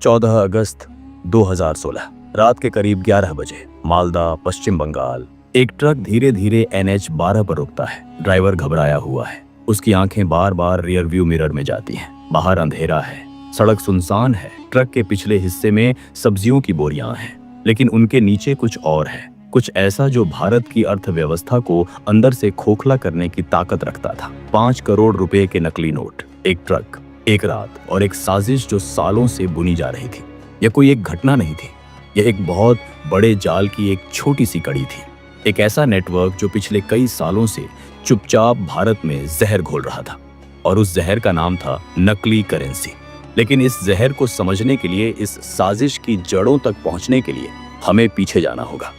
14 अगस्त 2016 रात के करीब 11 बजे मालदा, पश्चिम बंगाल। एक ट्रक धीरे धीरे NH 12 पर रुकता है। ड्राइवर घबराया हुआ है। उसकी आंखें बार बार रियर व्यू मिरर में जाती हैं। बाहर अंधेरा है, सड़क सुनसान है। ट्रक के पिछले हिस्से में सब्जियों की बोरियां हैं, लेकिन उनके नीचे कुछ और है, कुछ ऐसा जो भारत की अर्थव्यवस्था को अंदर से खोखला करने की ताकत रखता था। 5 करोड़ रुपए के नकली नोट, एक ट्रक, एक रात और एक साजिश जो सालों से बुनी जा रही थी। यह कोई एक घटना नहीं थी, यह एक बहुत बड़े जाल की एक छोटी सी कड़ी थी। एक ऐसा नेटवर्क जो पिछले कई सालों से चुपचाप भारत में जहर घोल रहा था, और उस जहर का नाम था नकली करेंसी। लेकिन इस जहर को समझने के लिए, इस साजिश की जड़ों तक पहुंचने के लिए हमें पीछे जाना होगा,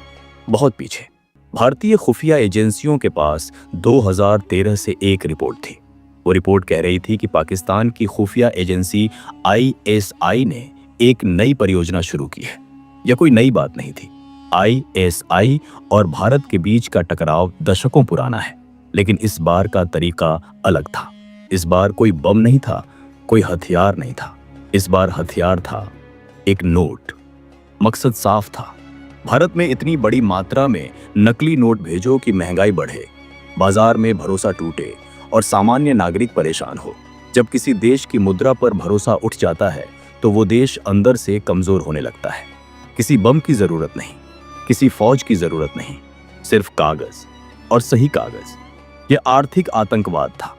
बहुत पीछे। भारतीय खुफिया एजेंसियों के पास 2013 से एक रिपोर्ट थी। वो रिपोर्ट कह रही थी कि पाकिस्तान की खुफिया एजेंसी ISI ने एक नई परियोजना शुरू की है। यह कोई नई बात नहीं थी। ISI और भारत के बीच का टकराव दशकों पुराना है, लेकिन इस बार का तरीका अलग था। इस बार कोई बम नहीं था, कोई हथियार नहीं था। इस बार हथियार था एक नोट। मकसद साफ था, भारत में इतनी बड़ी मात्रा में नकली नोट भेजो कि महंगाई बढ़े, बाजार में भरोसा टूटे और सामान्य नागरिक परेशान हो। जब किसी देश की मुद्रा पर भरोसा उठ जाता है तो वो देश अंदर से कमजोर होने लगता है। किसी बम की जरूरत नहीं, किसी फौज की जरूरत नहीं, सिर्फ कागज, और सही कागज। यह आर्थिक आतंकवाद था,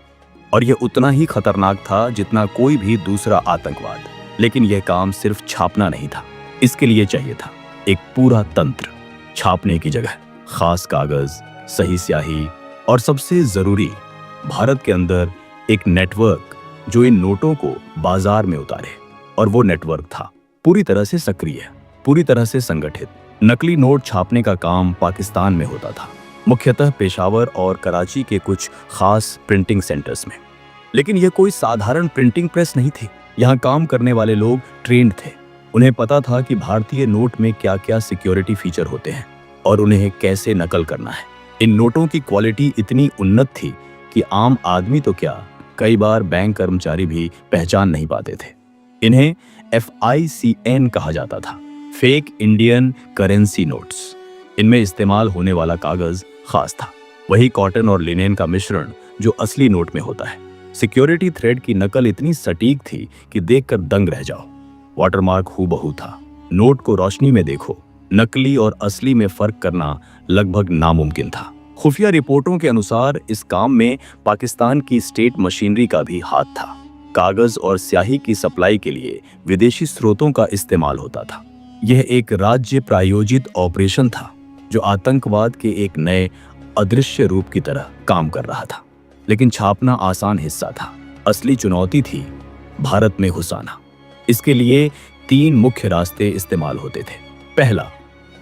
और यह उतना ही खतरनाक था जितना कोई भी दूसरा आतंकवाद। लेकिन यह काम सिर्फ छापना नहीं था, इसके लिए चाहिए था एक पूरा तंत्र। छापने की जगह खास कागज, सही स्याही, और सबसे जरूरी, भारत के अंदर एक नेटवर्क जो इन नोटों को बाजार में उतारे। और वो नेटवर्क था पूरी तरह से सक्रिय, पूरी तरह से संगठित। नकली नोट छापने का काम पाकिस्तान में होता था, मुख्यतः पेशावर और कराची के कुछ खास प्रिंटिंग सेंटर्स में। लेकिन यह कोई साधारण प्रिंटिंग प्रेस नहीं थी। यहाँ काम करने वाले लोग ट्रेंड थे। उन्हें पता था कि भारतीय नोट में क्या क्या सिक्योरिटी फीचर होते हैं और उन्हें कैसे नकल करना है। इन नोटों की क्वालिटी इतनी उन्नत थी कि आम आदमी तो क्या, कई बार बैंक कर्मचारी भी पहचान नहीं पाते थे। इन्हें FICN कहा जाता था, फेक इंडियन करेंसी नोट्स। इनमें इस्तेमाल होने वाला कागज खास था, वही कॉटन और लिनेन का मिश्रण जो असली नोट में होता है। सिक्योरिटी थ्रेड की नकल इतनी सटीक थी कि देखकर दंग रह जाओ। वाटरमार्क हूबहू था। नोट को रोशनी में देखो, नकली और असली में फर्क करना लगभग नामुमकिन था। खुफिया रिपोर्टों के अनुसार इस काम में पाकिस्तान की स्टेट मशीनरी का भी हाथ था। कागज और स्याही की सप्लाई के लिए विदेशी स्रोतों का इस्तेमाल होता था। यह एक राज्य प्रायोजित ऑपरेशन था जो आतंकवाद के एक नए अदृश्य रूप की तरह काम कर रहा था। लेकिन छापना आसान हिस्सा था, असली चुनौती थी भारत में घुसाना। इसके लिए 3 मुख्य रास्ते इस्तेमाल होते थे। पहला,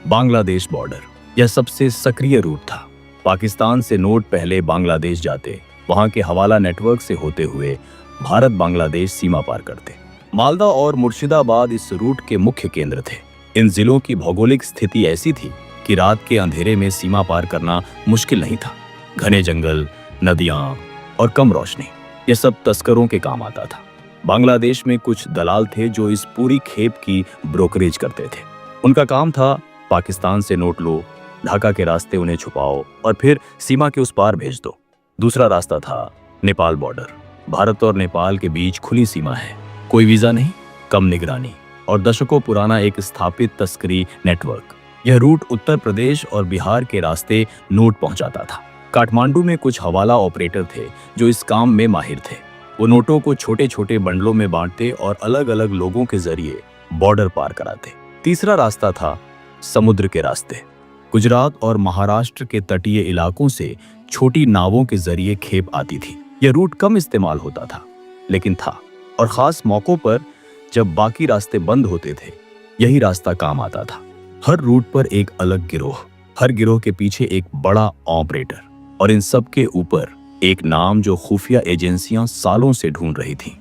बांग्लादेश बॉर्डर। यह सबसे सक्रिय रूट था। पाकिस्तान से नोट पहले बांग्लादेश जाते, वहां के हवाला नेटवर्क से होते हुए भारत बांग्लादेश सीमा पार करते। मालदा और मुर्शिदाबाद इस रूट के मुख्य केंद्र थे। इन जिलों की भौगोलिक स्थिति ऐसी थी कि रात के अंधेरे में सीमा पार करना मुश्किल नहीं था। घने जंगल, नदियां और कम रोशनी, यह सब तस्करों के काम आता था। बांग्लादेश में कुछ दलाल थे जो इस पूरी खेप की ब्रोकरेज करते थे। उनका काम था पाकिस्तान से नोट लो, ढाका के रास्ते उन्हें छुपाओ और फिर सीमा के उस पार भेज दो। दूसरा रास्ता था नेपाल बॉर्डर। भारत और नेपाल के बीच खुली सीमा है, कोई वीजा नहीं, कम निगरानी और दशकों पुराना एक स्थापित तस्करी नेटवर्क। यह रूट उत्तर प्रदेश और बिहार के रास्ते नोट पहुंचाता था। काठमांडू में कुछ हवाला ऑपरेटर थे जो इस काम में माहिर थे। वो नोटों को छोटे छोटे बंडलों में बांटते और अलग अलग लोगों के जरिए बॉर्डर पार कराते। तीसरा रास्ता था समुद्र के रास्ते। गुजरात और महाराष्ट्र के तटीय इलाकों से छोटी नावों के जरिए खेप आती थी। यह रूट कम इस्तेमाल होता था, लेकिन था, और खास मौकों पर जब बाकी रास्ते बंद होते थे, यही रास्ता काम आता था। हर रूट पर एक अलग गिरोह, हर गिरोह के पीछे एक बड़ा ऑपरेटर, और इन सब के ऊपर एक नाम जो खुफिया एजेंसियां सालों से ढूंढ रही थीं।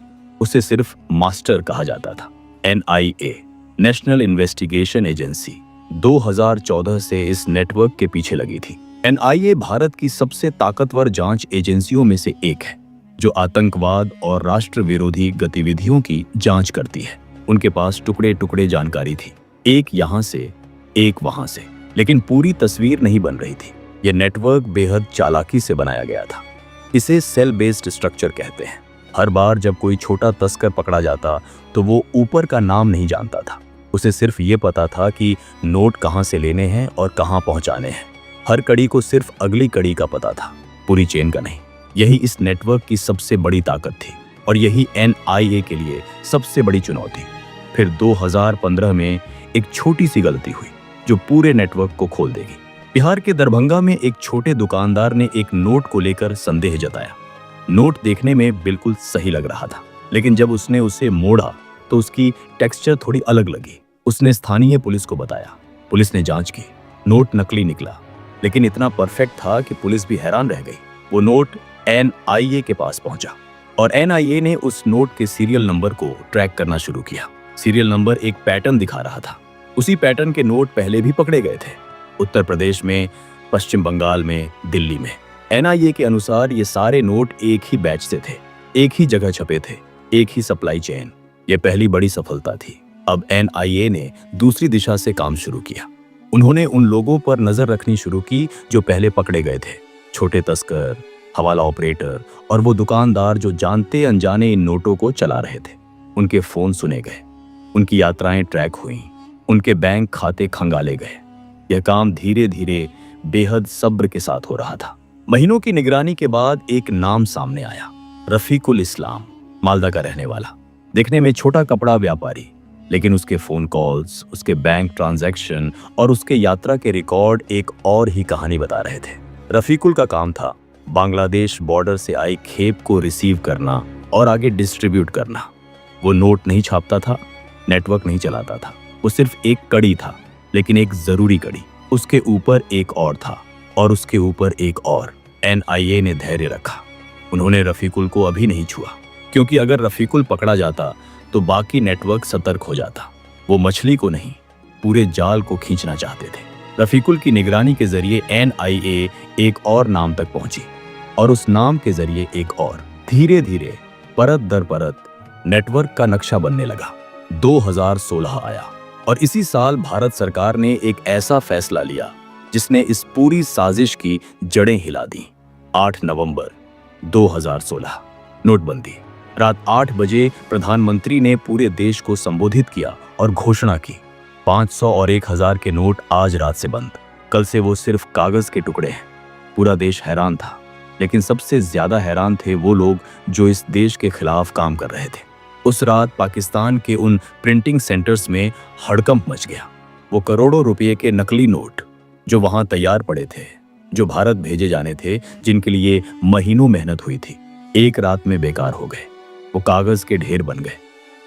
उसे सिर्फ मास्टर कहा जाता था। NIA, नेशनल इन्वेस्टिगेशन एजेंसी, 2014 से इस नेटवर्क के पीछे लगी थी। NIA भारत की सबसे ताकतवर जांच एजेंसियों में से एक है, जो आतंकवाद और राष्ट्र विरोधी गतिविधियों की जांच करती है। उनके पास टुकड़े टुकड़े जानकारी थी, एक यहाँ से एक वहां से, लेकिन पूरी तस्वीर नहीं बन रही थी। यह नेटवर्क बेहद चालाकी से बनाया गया था। इसे सेल बेस्ड स्ट्रक्चर कहते हैं। हर बार जब कोई छोटा तस्कर पकड़ा जाता तो वो ऊपर का नाम नहीं जानता था। उसे सिर्फ ये पता था कि नोट कहाँ से लेने हैं और कहाँ पहुंचाने हैं। हर कड़ी को सिर्फ अगली कड़ी का पता था, पूरी चेन का नहीं। यही इस नेटवर्क की सबसे बड़ी ताकत थी और यही NIA के लिए सबसे बड़ी चुनौती। फिर 2015 में एक छोटी सी गलती हुई जो पूरे नेटवर्क को खोल देगी। बिहार के दरभंगा में एक छोटे दुकानदार ने एक नोट को लेकर संदेह जताया। नोट देखने में बिल्कुल सही लग रहा था, लेकिन जब उसने उसे मोड़ा तो उसकी टेक्सचर थोड़ी अलग लगी। उसने स्थानीय पुलिस को बताया। पुलिस ने जांच की, नोट नकली निकला, लेकिन इतना परफेक्ट था कि पुलिस भी हैरान रह गई। वो नोट NIA के पास पहुंचा और NIA ने उस नोट के सीरियल नंबर को ट्रैक करना शुरू किया। सीरियल नंबर एक पैटर्न दिखा रहा था। उसी पैटर्न के नोट पहले भी पकड़े गए थे, उत्तर प्रदेश में, पश्चिम बंगाल में, दिल्ली में। NIA के अनुसार ये सारे नोट एक ही बैच से थे, एक ही जगह छपे थे, एक ही सप्लाई चेन। ये पहली बड़ी सफलता थी। अब NIA ने दूसरी दिशा से काम शुरू किया। उन्होंने उन लोगों पर नजर रखनी शुरू की जो पहले पकड़े गए थे, छोटे तस्कर, हवाला ऑपरेटर और वो दुकानदार जो जानते अनजाने इन नोटों को चला रहे थे। उनके फोन सुने गए, उनकी यात्राएं ट्रैक हुई, उनके बैंक खाते खंगाले गए। यह काम धीरे धीरे बेहद सब्र के साथ हो रहा था। महीनों की निगरानी के बाद एक नाम सामने आया, रफीकुल इस्लाम, मालदा का रहने वाला, दिखने में छोटा कपड़ा व्यापारी, लेकिन उसके फोन कॉल्स, उसके बैंक ट्रांजैक्शन और उसके यात्रा के रिकॉर्ड एक और ही कहानी बता रहे थे। रफीकुल का काम था बांग्लादेश बॉर्डर से आई खेप को रिसीव करना और आगे डिस्ट्रीब्यूट करना। वो नोट नहीं छापता था, नेटवर्क नहीं चलाता था, वो सिर्फ एक कड़ी था, लेकिन एक जरूरी कड़ी। उसके ऊपर एक और था और उसके ऊपर एक और। NIA ने धैर्य रखा। उन्होंने रफीकुल को अभी नहीं छुआ, क्योंकि अगर रफीकुल पकड़ा जाता तो बाकी नेटवर्क सतर्क हो जाता। वो मछली को नहीं, पूरे जाल को खींचना चाहते थे। रफीकुल की निगरानी के जरिए NIA एक और नाम तक पहुंची और उस नाम के जरिए एक और। धीरे धीरे परत दर परत नेटवर्क का नक्शा बनने लगा। 2016 आया और इसी साल भारत सरकार ने एक ऐसा फैसला लिया जिसने इस पूरी साजिश की जड़ें हिला दी। 8 नवंबर 2016, नोटबंदी। रात 8 बजे प्रधानमंत्री ने पूरे देश को संबोधित किया और घोषणा की, 500 और 1000 के नोट आज रात से बंद। कल से वो सिर्फ कागज के टुकड़े हैं। पूरा देश हैरान था, लेकिन सबसे ज्यादा हैरान थे वो लोग जो इस देश के खिलाफ काम कर रहे थे। उस रात पाकिस्तान के उन प्रिंटिंग सेंटर्स में हड़कंप मच गया। वो करोड़ों रुपए के नकली नोट जो वहां तैयार पड़े थे, जो भारत भेजे जाने थे, जिनके लिए महीनों मेहनत हुई थी, एक रात में बेकार हो गए। वो कागज के ढेर बन गए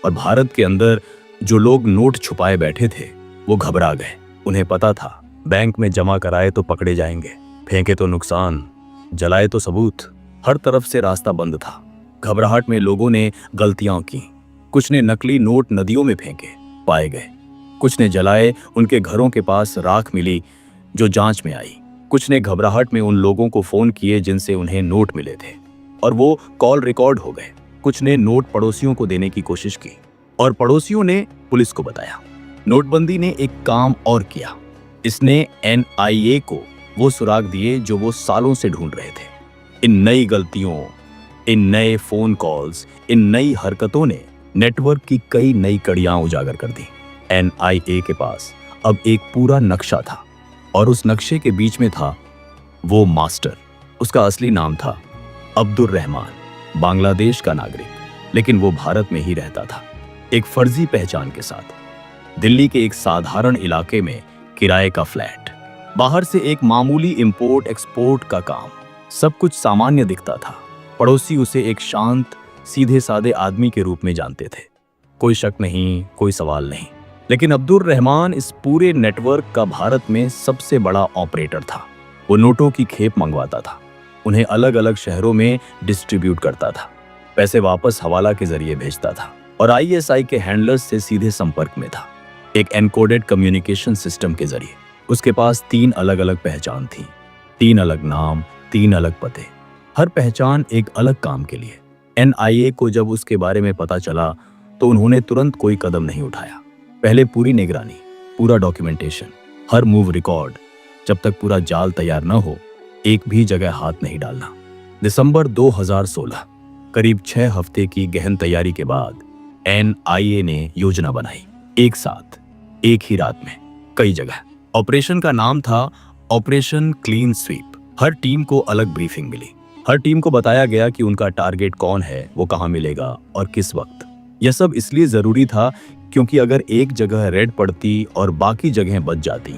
और भारत के अंदर जो लोग नोट छुपाए बैठे थे वो घबरा गए। उन्हें पता था बैंक में जमा कराए तो पकड़े जाएंगे, फेंके तो नुकसान, जलाए तो सबूत। हर तरफ से रास्ता बंद था। घबराहट में लोगों ने गलतियां की। कुछ ने नकली नोट नदियों में फेंके, पाए गए। कुछ ने जलाए, उनके घरों के पास राख मिली जो जांच में आई। कुछ ने घबराहट में उन लोगों को फोन किए जिनसे उन्हें नोट मिले थे और वो कॉल रिकॉर्ड हो गए। कुछ ने नोट पड़ोसियों को देने की कोशिश की और पड़ोसियों ने पुलिस को बताया। नोटबंदी ने एक काम और किया, इसने NIA को वो सुराग दिए जो वो सालों से ढूंढ रहे थे। इन नई गलतियों, इन नए फोन कॉल्स, इन नई हरकतों ने नेटवर्क की कई नई कड़ियां उजागर कर दी। NIA के पास अब एक पूरा नक्शा था और उस नक्शे के बीच में था वो मास्टर। उसका असली नाम था अब्दुर रहमान, बांग्लादेश का नागरिक, लेकिन वो भारत में ही रहता था, एक फर्जी पहचान के साथ। दिल्ली के एक साधारण इलाके में किराए का फ्लैट, बाहर से एक मामूली इंपोर्ट एक्सपोर्ट का काम। सब कुछ सामान्य दिखता था। पड़ोसी उसे एक शांत, सीधे सादे आदमी के रूप में जानते थे। कोई शक नहीं, कोई सवाल नहीं। लेकिन अब्दुर रहमान इस पूरे नेटवर्क का भारत में सबसे बड़ा ऑपरेटर था। वो नोटों की खेप मंगवाता था, उन्हें अलग अलग शहरों में डिस्ट्रीब्यूट करता था, पैसे वापस हवाला के जरिए भेजता था और ISI के हैंडलर्स से सीधे संपर्क में था, एक एनकोडेड कम्युनिकेशन सिस्टम के जरिए। उसके पास 3 अलग अलग पहचान थी, 3 अलग नाम, 3 अलग पते, हर पहचान एक अलग काम के लिए। NIA को जब उसके बारे में पता चला तो उन्होंने तुरंत कोई कदम नहीं उठाया। पहले पूरी निगरानी, पूरा डॉक्यूमेंटेशन, हर मूव रिकॉर्ड। जब तक पूरा जाल तैयार न हो, एक भी जगह हाथ नहीं डालना। दिसंबर 2016, करीब 6 हफ्ते की गहन तैयारी के बाद NIA ने योजना बनाई। एक साथ, एक ही रात में, कई जगह। ऑपरेशन का नाम था ऑपरेशन क्लीन स्वीप। हर टीम को अलग ब्रीफिंग मिली। हर टीम को बताया गया कि उनका टारगेट कौन है, वो कहां मिलेगा और किस वक्त। यह सब इसलिए जरूरी था क्योंकि अगर एक जगह रेड पड़ती और बाकी जगहें बच जाती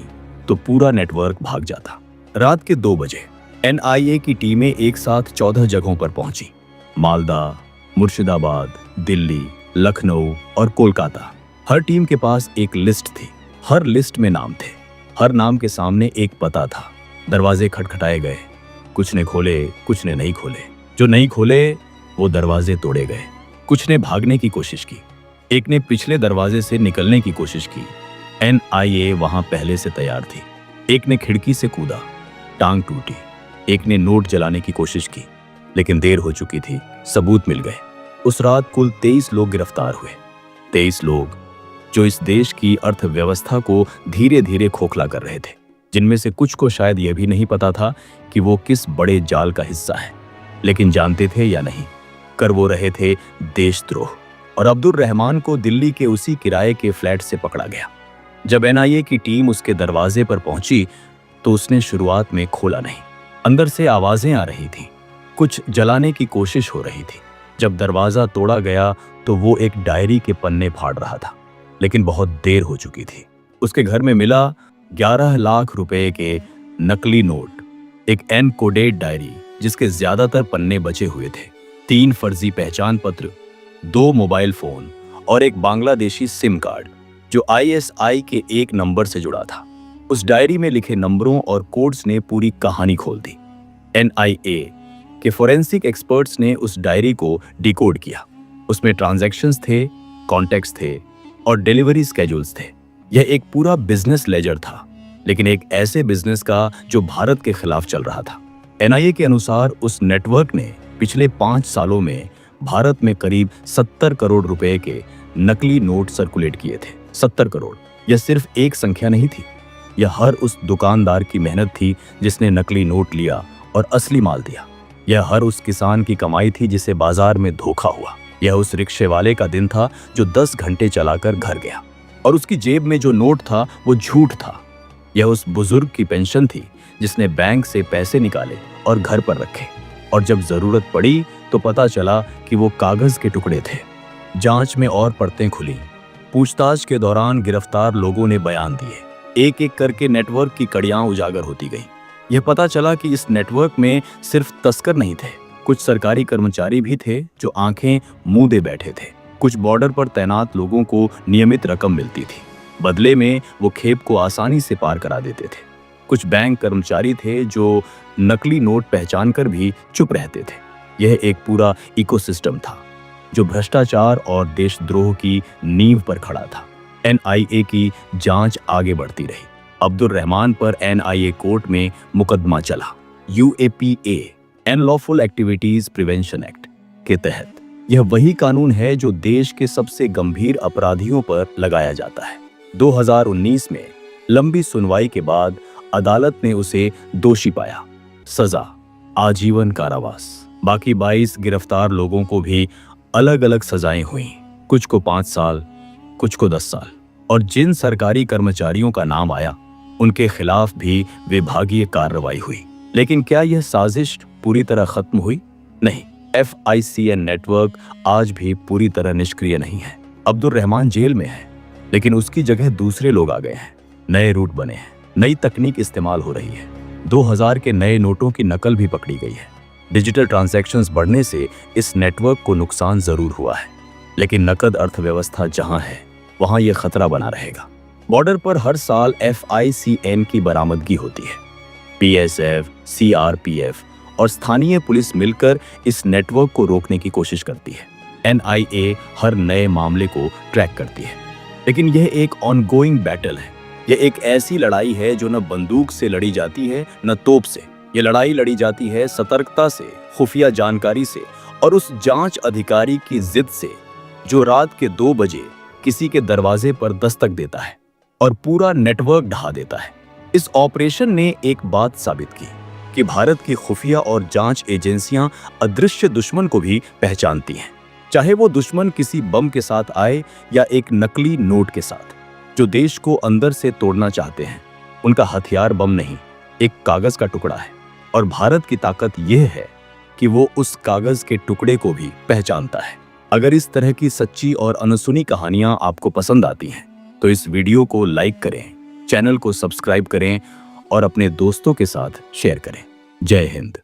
तो पूरा नेटवर्क भाग जाता। रात के 2 बजे NIA की टीमें एक साथ 14 जगहों पर पहुंची। मालदा, मुर्शिदाबाद, दिल्ली, लखनऊ और कोलकाता। हर टीम के पास एक लिस्ट थी। हर लिस्ट में नाम थे। हर नाम के सामने एक पता था। दरवाजे खटखटाए गए। कुछ ने खोले, कुछ ने नहीं खोले। जो नहीं खोले वो दरवाजे तोड़े गए। कुछ ने भागने की कोशिश की। एक ने पिछले दरवाजे से निकलने की कोशिश की। NIA वहां पहले से तैयार थी। एक ने खिड़की से कूदा, टांग टूटी। एक ने नोट जलाने की कोशिश की, लेकिन देर हो चुकी थी, सबूत मिल गए। उस रात कुल 23 लोग गिरफ्तार हुए। 23 लोग जो इस देश की अर्थव्यवस्था को धीरे धीरे खोखला कर रहे थे, जिनमें से कुछ को शायद यह भी नहीं पता था कि वो किस बड़े जाल का हिस्सा है, लेकिन जानते थे या नहीं, कर वो रहे थे देशद्रोह। और अब्दुल रहमान को दिल्ली के उसी किराए के फ्लैट से पकड़ा गया। जब NIA की टीम उसके दरवाजे पर पहुंची तो उसने शुरुआत में खोला नहीं। अंदर से आवाजें आ रही थीं, कुछ जलाने की कोशिश हो रही थी। जब दरवाजा तोड़ा गया तो वो एक डायरी के पन्ने फाड़ रहा था, लेकिन बहुत देर हो चुकी थी। उसके घर में मिला 11 लाख रुपए के नकली नोट, एक एनकोडेड डायरी जिसके ज्यादातर पन्ने बचे हुए थे, 3 फर्जी पहचान पत्र, 2 मोबाइल फोन और एक बांग्लादेशी सिम कार्ड जो ISI के एक नंबर से जुड़ा था। उस डायरी में लिखे नंबरों और कोड्स ने पूरी कहानी खोल दी। NIA के फोरेंसिक एक्सपर्ट्स ने उस डायरी को डिकोड किया। उसमें ट्रांजैक्शंस थे, कॉन्टैक्ट्स थे और डिलीवरी स्केड्यूल्स थे। यह एक पूरा बिजनेस लेजर था, लेकिन एक ऐसे बिजनेस का जो भारत के खिलाफ चल रहा था। NIA के अनुसार उस नेटवर्क ने पिछले 5 सालों में भारत में करीब 70 करोड़ रुपए के नकली नोट सर्कुलेट किए थे। 70 करोड़। यह सिर्फ एक संख्या नहीं थी, यह हर उस दुकानदार की मेहनत थी जिसने नकली नोट लिया और असली माल दिया। यह हर उस किसान की कमाई थी जिसे बाजार में धोखा हुआ। यह उस रिक्शे वाले का दिन था जो 10 घंटे चलाकर घर गया और उसकी जेब में जो नोट था वो झूठ था। यह उस बुजुर्ग की पेंशन थी जिसने बैंक से पैसे निकाले और घर पर रखे, और जब जरूरत पड़ी तो पता चला कि वो कागज के टुकड़े थे। जांच में और परतें खुली। पूछताछ के दौरान गिरफ्तार लोगों ने बयान दिए। एक एक करके नेटवर्क की कड़ियां उजागर होती गईं। यह पता चला कि इस नेटवर्क में सिर्फ तस्कर नहीं थे, कुछ सरकारी कर्मचारी भी थे जो आंखें मूंदे बैठे थे। कुछ बॉर्डर पर तैनात लोगों को नियमित रकम मिलती थी, बदले में वो खेप को आसानी से पार करा देते थे। कुछ बैंक कर्मचारी थे जो नकली नोट पहचान कर भी चुप रहते थे। यह एक पूरा इकोसिस्टम था जो भ्रष्टाचार और देशद्रोह की नींव पर खड़ा था। NIA की जांच आगे बढ़ती रही। अब्दुल रहमान पर NIA कोर्ट में मुकदमा चला। UAPA unlawful activities prevention act के तहत। यह वही कानून है जो देश के सबसे गंभीर अपराधियों पर लगाया जाता है। 2019 में लंबी सुनवाई के बाद अदालत ने उसे दोषी पाया। सजा आजीवन कारावास। बाकी 22 गिरफ्तार लोगों को भी अलग अलग सजाएं हुई, कुछ को 5 साल, कुछ को 10 साल। और जिन सरकारी कर्मचारियों का नाम आया उनके खिलाफ भी विभागीय कार्रवाई हुई। लेकिन क्या यह साजिश पूरी तरह खत्म हुई? नहीं। FICN नेटवर्क आज भी पूरी तरह निष्क्रिय नहीं है। अब्दुल रहमान जेल में है, लेकिन उसकी जगह दूसरे लोग आ गए हैं। नए रूट बने हैं, नई तकनीक इस्तेमाल हो रही है। 2000 के नए नोटों की नकल भी पकड़ी गई है। डिजिटल ट्रांजैक्शंस बढ़ने से इस नेटवर्क को नुकसान जरूर हुआ है, लेकिन नकद अर्थव्यवस्था जहां है वहां यह खतरा बना रहेगा। बॉर्डर पर हर साल FICN की बरामदगी होती है। PSF, CRPF और स्थानीय पुलिस मिलकर इस नेटवर्क को रोकने की कोशिश करती है। NIA हर नए मामले को ट्रैक करती है, लेकिन यह एक ऑनगोइंग बैटल है। यह एक ऐसी लड़ाई है जो न बंदूक से लड़ी जाती है न तोप से। यह लड़ाई लड़ी जाती है सतर्कता से, खुफिया जानकारी से और उस जांच अधिकारी की जिद से जो रात के 2 बजे किसी के दरवाजे पर दस्तक देता है और पूरा नेटवर्क ढहा देता है। इस ऑपरेशन ने एक बात साबित की कि भारत की खुफिया और जांच एजेंसियां अदृश्य दुश्मन को भी पहचानती हैं, चाहे वो दुश्मन किसी बम के साथ आए या एक नकली नोट के साथ। जो देश को अंदर से तोड़ना चाहते हैं, उनका हथियार बम नहीं, एक कागज का टुकड़ा है। और भारत की ताकत यह है कि वो उस कागज के टुकड़े को भी पहचानता है। अगर इस तरह की सच्ची और अनसुनी कहानियां आपको पसंद आती हैं, तो इस वीडियो को लाइक करें, चैनल को सब्सक्राइब करें और अपने दोस्तों के साथ शेयर करें। जय हिंद।